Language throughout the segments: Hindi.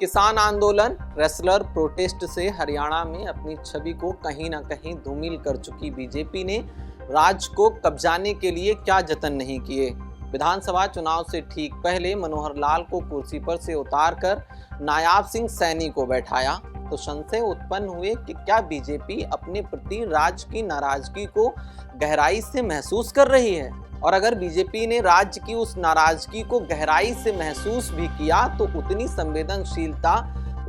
किसान आंदोलन, रेसलर प्रोटेस्ट से हरियाणा में अपनी छवि को कहीं ना कहीं धूमिल कर चुकी बीजेपी ने राज्य को कब्जाने के लिए क्या जतन नहीं किए। विधानसभा चुनाव से ठीक पहले मनोहर लाल को कुर्सी पर से उतारकर नायाब सिंह सैनी को बैठाया तो संशय उत्पन्न हुए कि क्या बीजेपी अपने प्रति राज्य की नाराजगी को गहराई से महसूस कर रही है, और अगर बीजेपी ने राज्य की उस नाराजगी को गहराई से महसूस भी किया तो उतनी संवेदनशीलता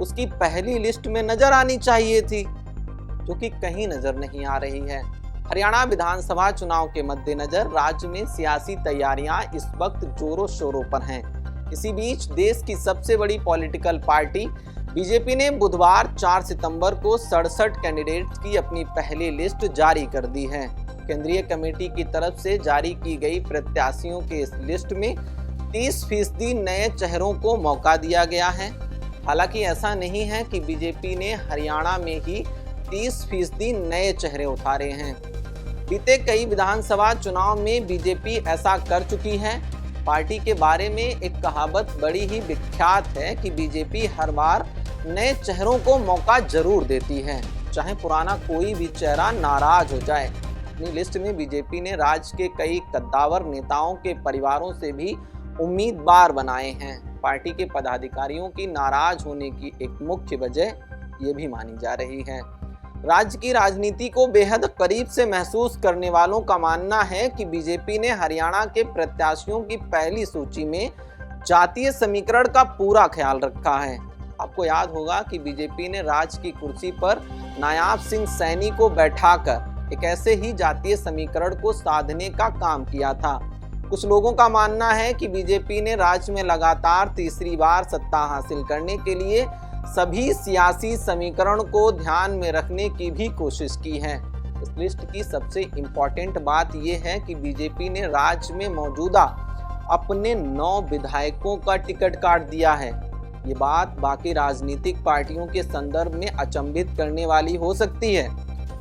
उसकी पहली लिस्ट में नजर आनी चाहिए थी, जो कि कहीं नजर नहीं आ रही है। हरियाणा विधानसभा चुनाव के मद्देनजर राज्य में सियासी तैयारियां इस वक्त जोरों शोरों पर हैं। इसी बीच देश की सबसे बड़ी पॉलिटिकल पार्टी बीजेपी ने बुधवार 4 सितंबर को 67 कैंडिडेट्स की अपनी पहली लिस्ट जारी कर दी है। केंद्रीय कमेटी की तरफ से जारी की गई प्रत्याशियों के इस लिस्ट में 30% नए चेहरों को मौका दिया गया है। हालांकि ऐसा नहीं है कि बीजेपी ने हरियाणा में ही 30% नए चेहरे उतारे हैं। बीते कई विधानसभा चुनाव में बीजेपी ऐसा कर चुकी है। पार्टी के बारे में एक कहावत बड़ी ही विख्यात है कि बीजेपी हर बार नए चेहरों को मौका जरूर देती है, चाहे पुराना कोई भी चेहरा नाराज हो जाए। अपनी लिस्ट में बीजेपी ने राज्य के कई कद्दावर नेताओं के परिवारों से भी उम्मीदवार बनाए हैं। पार्टी के पदाधिकारियों की नाराज होने की एक मुख्य वजह ये भी मानी जा रही है। राज्य की राजनीति को बेहद करीब से महसूस करने वालों का मानना है कि बीजेपी ने हरियाणा के प्रत्याशियों की पहली सूची में जातीय समीकरण का पूरा ख्याल रखा है। आपको याद होगा कि बीजेपी ने राज्य की कुर्सी पर नायाब सिंह सैनी को बैठाकर एक ऐसे ही जातीय समीकरण को साधने का काम किया था। कुछ लोगों का मानना है कि बीजेपी ने राज्य में लगातार तीसरी बार सत्ता हासिल करने के लिए सभी सियासी समीकरण को ध्यान में रखने की भी कोशिश की है। इस लिस्ट की सबसे इम्पोर्टेंट बात यह है कि बीजेपी ने राज्य में मौजूदा अपने 9 विधायकों का टिकट काट दिया है। ये बात बाकी राजनीतिक पार्टियों के संदर्भ में अचंभित करने वाली हो सकती है,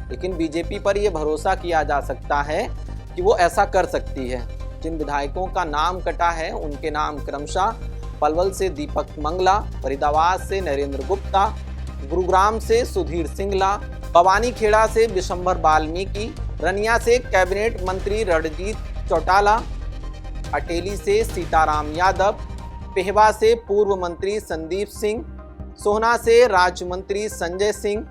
लेकिन बीजेपी पर यह भरोसा किया जा सकता है कि वो ऐसा कर सकती है। जिन विधायकों का नाम कटा है उनके नाम क्रमशः पलवल से दीपक मंगला, फरीदाबाद से नरेंद्र गुप्ता, गुरुग्राम से सुधीर सिंगला, भवानीखेड़ा से बिशंबर वाल्मीकि, रनिया से कैबिनेट मंत्री रणजीत चौटाला, अटेली से सीताराम यादव, पेहवा से पूर्व मंत्री संदीप सिंह, सोहना से राज्य मंत्री संजय सिंह,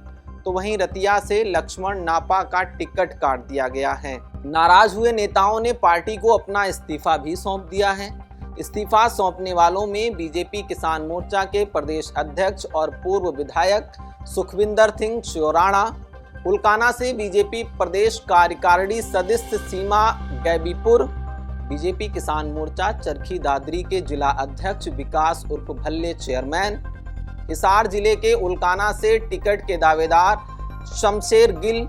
तो वहीं रतिया से लक्ष्मण नापा का टिकट काट दिया गया है। नाराज हुए नेताओं ने पार्टी को अपना इस्तीफा भी सौंप दिया है। इस्तीफा सौंपने वालों में बीजेपी किसान मोर्चा के प्रदेश अध्यक्ष और पूर्व विधायक सुखविंदर सिंह श्योराणा, उल्काना से बीजेपी प्रदेश कार्यकारिणी सदस्य सीमा गैबीपुर, बीजेपी किसान मोर्चा चरखी दादरी के जिला अध्यक्ष विकास उर्फ भल्ले चेयरमैन, हिसार जिले के उल्काना से टिकट के दावेदार शमशेर गिल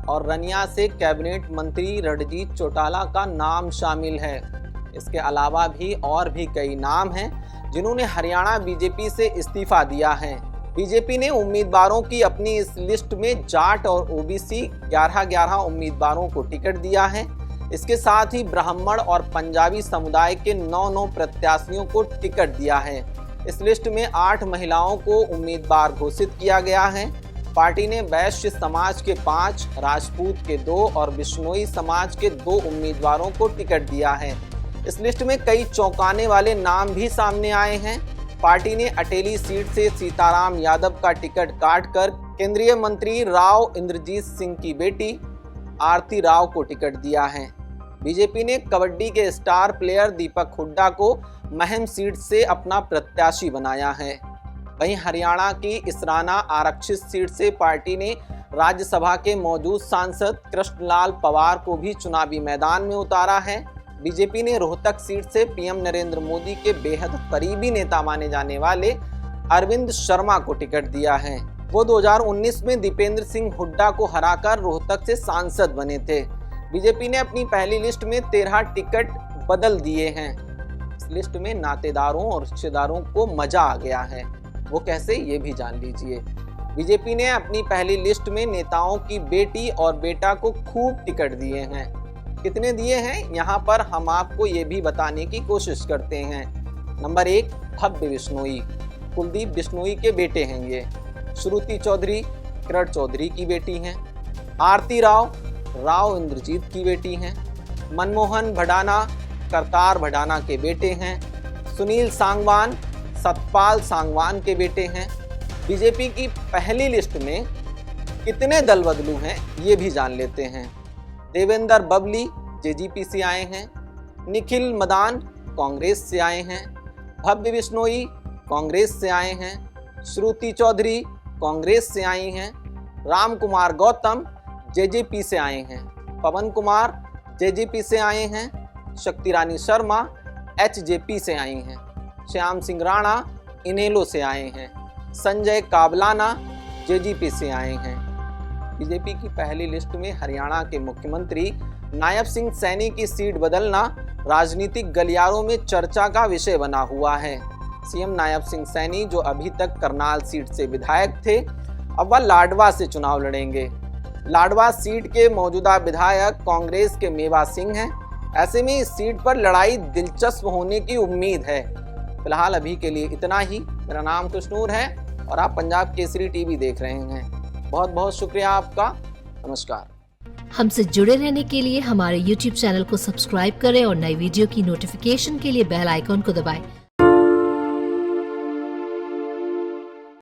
और रनिया से कैबिनेट मंत्री रणजीत चौटाला का नाम शामिल है। इसके अलावा भी कई नाम हैं जिन्होंने हरियाणा बीजेपी से इस्तीफा दिया है। बीजेपी ने उम्मीदवारों की अपनी इस लिस्ट में जाट और ओबीसी 11 उम्मीदवारों को टिकट दिया है। इसके साथ ही ब्राह्मण और पंजाबी समुदाय के 9 प्रत्याशियों को टिकट दिया है। इस लिस्ट में 8 महिलाओं को उम्मीदवार घोषित किया गया है। पार्टी ने वैश्य समाज के 5, राजपूत के 2 और बिश्नोई समाज के 2 उम्मीदवारों को टिकट दिया है। इस लिस्ट में कई चौंकाने वाले नाम भी सामने आए हैं। पार्टी ने अटेली सीट से सीताराम यादव का टिकट काटकर केंद्रीय मंत्री राव इंद्रजीत सिंह की बेटी आरती राव को टिकट दिया है। बीजेपी ने कबड्डी के स्टार प्लेयर दीपक हुड्डा को महम सीट से अपना प्रत्याशी बनाया है। वहीं हरियाणा की इसराना आरक्षित सीट से पार्टी ने राज्यसभा के मौजूद सांसद कृष्णलाल पवार को भी चुनावी मैदान में उतारा है। बीजेपी ने रोहतक सीट से पीएम नरेंद्र मोदी के बेहद करीबी नेता माने जाने वाले अरविंद शर्मा को टिकट दिया है। वो 2019 में दीपेंद्र सिंह हुड्डा को हराकर रोहतक से सांसद बने थे। बीजेपी ने अपनी पहली लिस्ट में 13 टिकट बदल दिए हैं। इस लिस्ट में नातेदारों और रिश्तेदारों को मजा आ गया है। वो कैसे, ये भी जान लीजिए। बीजेपी ने अपनी पहली लिस्ट में नेताओं की बेटी और बेटा को खूब टिकट दिए हैं। कितने दिए हैं, यहाँ पर हम आपको ये भी बताने की कोशिश करते हैं। नंबर 1, भव्य बिश्नोई। कुलदीप बिश्नोई के बेटे हैं ये। श्रुति चौधरी किरण चौधरी की बेटी हैं। आरती राव इंद्रजीत की बेटी हैं। मनमोहन भडाना करतार भडाना के बेटे हैं। सुनील सांगवान सतपाल सांगवान के बेटे हैं। बीजेपी की पहली लिस्ट में कितने दल बदलू हैं ये भी जान लेते हैं। देवेंद्र बबली जेजीपी से आए हैं। निखिल मदान कांग्रेस से आए हैं। भव्य बिश्नोई कांग्रेस से आए हैं। श्रुति चौधरी कांग्रेस से आई हैं। राम कुमार गौतम जेजेपी से आए हैं। पवन कुमार जेजेपी से आए हैं। शक्ति रानी शर्मा एचजेपी से आई हैं। श्याम सिंह राणा इनेलो से आए हैं। संजय काबलाना जेजीपी से आए हैं। बीजेपी की पहली लिस्ट में हरियाणा के मुख्यमंत्री नायब सिंह सैनी की सीट बदलना राजनीतिक गलियारों में चर्चा का विषय बना हुआ है। सीएम नायब सिंह सैनी जो अभी तक करनाल सीट से विधायक थे, अब वह लाडवा से चुनाव लड़ेंगे। लाडवा सीट के मौजूदा विधायक कांग्रेस के मेवा सिंह हैं। ऐसे में इस सीट पर लड़ाई दिलचस्प होने की उम्मीद है। फिलहाल अभी के लिए इतना ही। मेरा नाम कृष्णूर है और आप पंजाब केसरी टीवी देख रहे हैं। बहुत बहुत शुक्रिया आपका। नमस्कार। हमसे जुड़े रहने के लिए हमारे YouTube चैनल को सब्सक्राइब करें और नई वीडियो की नोटिफिकेशन के लिए बेल आइकॉन को दबाएं।